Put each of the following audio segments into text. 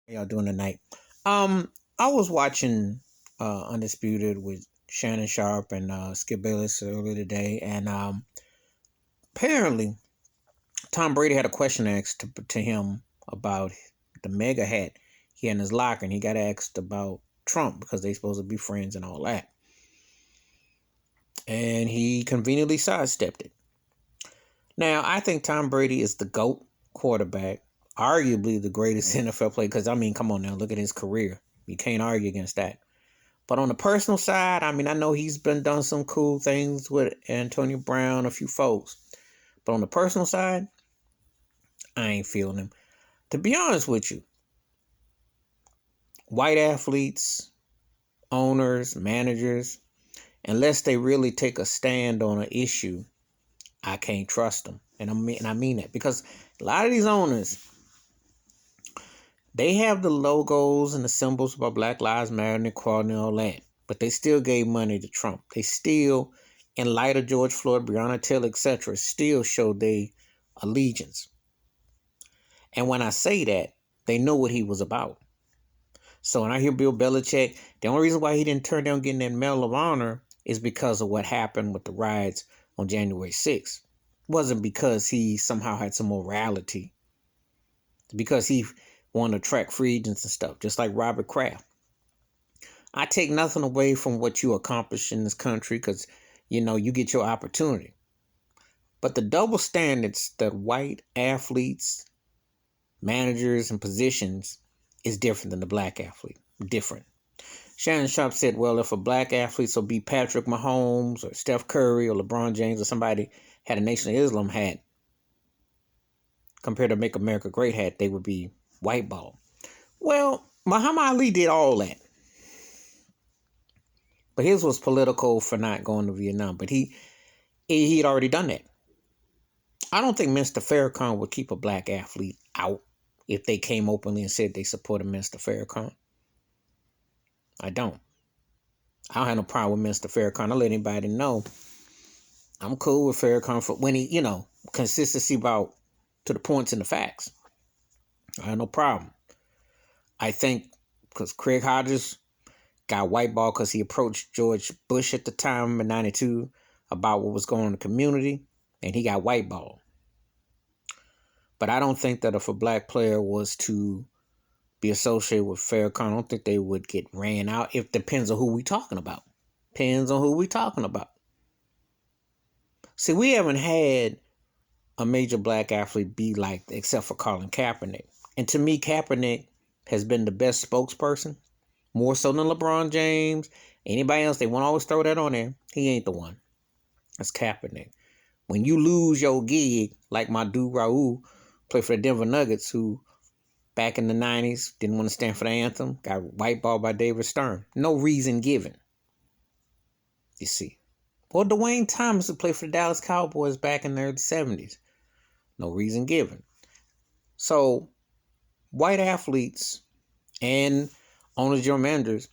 How y'all doing tonight? I was watching Undisputed with Shannon Sharp and Skip Bayless earlier today, and apparently Tom Brady had a question asked to him about the mega hat he had in his locker, and he got asked about Trump because they supposed to be friends and all that, and he conveniently sidestepped it. Now I think Tom Brady is the GOAT quarterback, arguably the greatest NFL player. Because I mean, come on now, look at his career. You can't argue against that. But on the personal side, I mean, I know he's been done some cool things with Antonio Brown, a few folks. But on the personal side, I ain't feeling him. To be honest with you, white athletes, owners, managers, unless they really take a stand on an issue, I can't trust them. And I mean that because a lot of these owners, they have the logos and the symbols about Black Lives Matter and equality and all that, but they still gave money to Trump. They still, in light of George Floyd, Breonna Taylor, etc., still showed their allegiance. And when I say that, they know what he was about. So when I hear Bill Belichick, the only reason why he didn't turn down getting that Medal of Honor is because of what happened with the riots on January 6th. It wasn't because he somehow had some morality. It's because he wanted to attract free agents and stuff, just like Robert Kraft. I take nothing away from what you accomplish in this country because, you get your opportunity. But the double standards that white athletes, managers, and positions is different than the black athlete. Different. Shannon Sharp said, well, if a black athlete, so be Patrick Mahomes or Steph Curry or LeBron James or somebody had a Nation of Islam hat compared to Make America Great hat, they would be white ball. Well, Muhammad Ali did all that. But his was political for not going to Vietnam. But he'd already done that. I don't think Mr. Farrakhan would keep a black athlete out if they came openly and said they supported Mr. Farrakhan. I don't. I don't have no problem with Mr. Farrakhan. I let anybody know I'm cool with Farrakhan for when he, consistency about to the points and the facts. I have no problem. I think because Craig Hodges got whiteball because he approached George Bush at the time in '92 about what was going on in the community, and he got whiteball. But I don't think that if a black player was to be associated with Farrakhan, I don't think they would get ran out. It depends on who we talking about. Depends on who we talking about. See, we haven't had a major black athlete be like, except for Colin Kaepernick. And to me, Kaepernick has been the best spokesperson, more so than LeBron James. Anybody else, they want to always throw that on there. He ain't the one. That's Kaepernick. When you lose your gig, like my dude Raul, played for the Denver Nuggets, who back in the 90s didn't want to stand for the anthem, got whiteballed by David Stern. No reason given. You see. Or Dwayne Thomas, who played for the Dallas Cowboys back in the early 70s. No reason given. So, white athletes and owners, general managers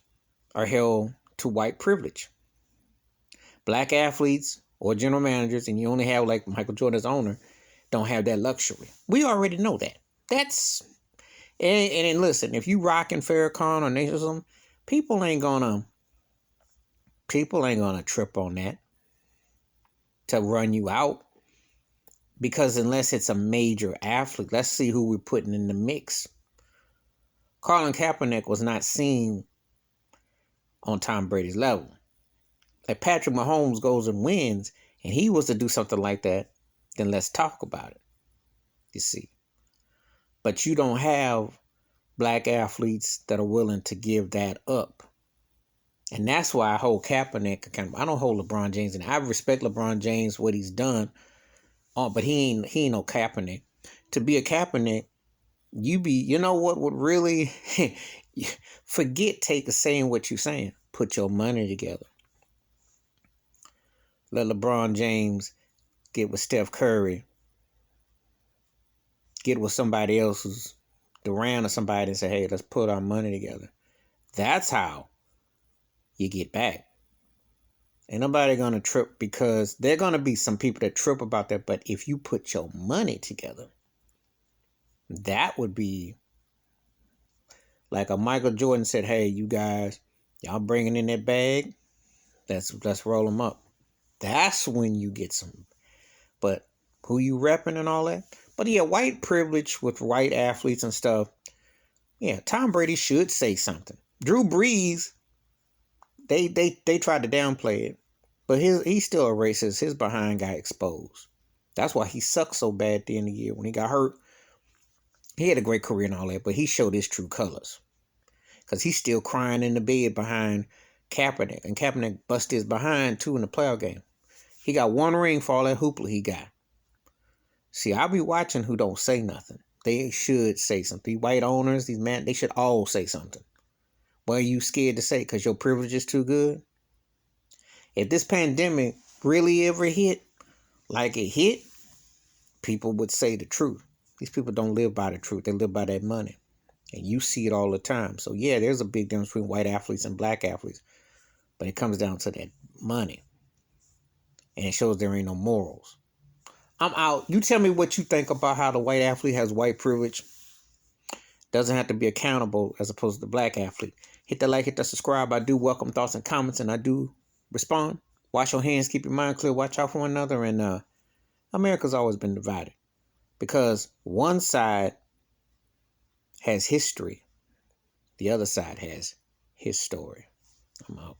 are held to white privilege. Black athletes or general managers, and you only have like Michael Jordan's owner, don't have that luxury. We already know that. That's and listen, if you rocking Farrakhan or Nationalism, people ain't gonna trip on that to run you out. Because unless it's a major athlete, let's see who we're putting in the mix. Colin Kaepernick was not seen on Tom Brady's level. If Patrick Mahomes goes and wins, and he was to do something like that, then let's talk about it. You see. But you don't have black athletes that are willing to give that up. And that's why I hold Kaepernick accountable. I don't hold LeBron James, and I respect LeBron James, what he's done. But he ain't no Kaepernick. To be a Kaepernick, you know what would really forget saying what you're saying. Put your money together. Let LeBron James get with Steph Curry. Get with somebody else who's Durant or somebody and say, hey, let's put our money together. That's how you get back. Ain't nobody gonna trip, because there are gonna be some people that trip about that. But if you put your money together, that would be Like a Michael Jordan said, hey, you guys, y'all bringing in that bag? Let's roll them up. That's when you get some. But who you repping and all that? But yeah, white privilege with white athletes and stuff. Yeah, Tom Brady should say something. Drew Brees, they tried to downplay it, but he's still a racist. His behind got exposed. That's why he sucked so bad at the end of the year when he got hurt. He had a great career and all that, but he showed his true colors because he's still crying in the bed behind Kaepernick, and Kaepernick busted his behind too in the playoff game. He got one ring for all that hoopla he got. See, I'll be watching who don't say nothing. They should say something. These white owners, these men, they should all say something. What are you scared to say? Because your privilege is too good? If this pandemic really ever hit, like it hit, people would say the truth. These people don't live by the truth. They live by that money. And you see it all the time. So yeah, there's a big difference between white athletes and black athletes. But it comes down to that money. And it shows there ain't no morals. I'm out. You tell me what you think about how the white athlete has white privilege. Doesn't have to be accountable as opposed to the black athlete. Hit the like, hit the subscribe. I do welcome thoughts and comments, and I do respond. Wash your hands, keep your mind clear, watch out for one another. And America's always been divided because one side has history, the other side has his story. I'm out.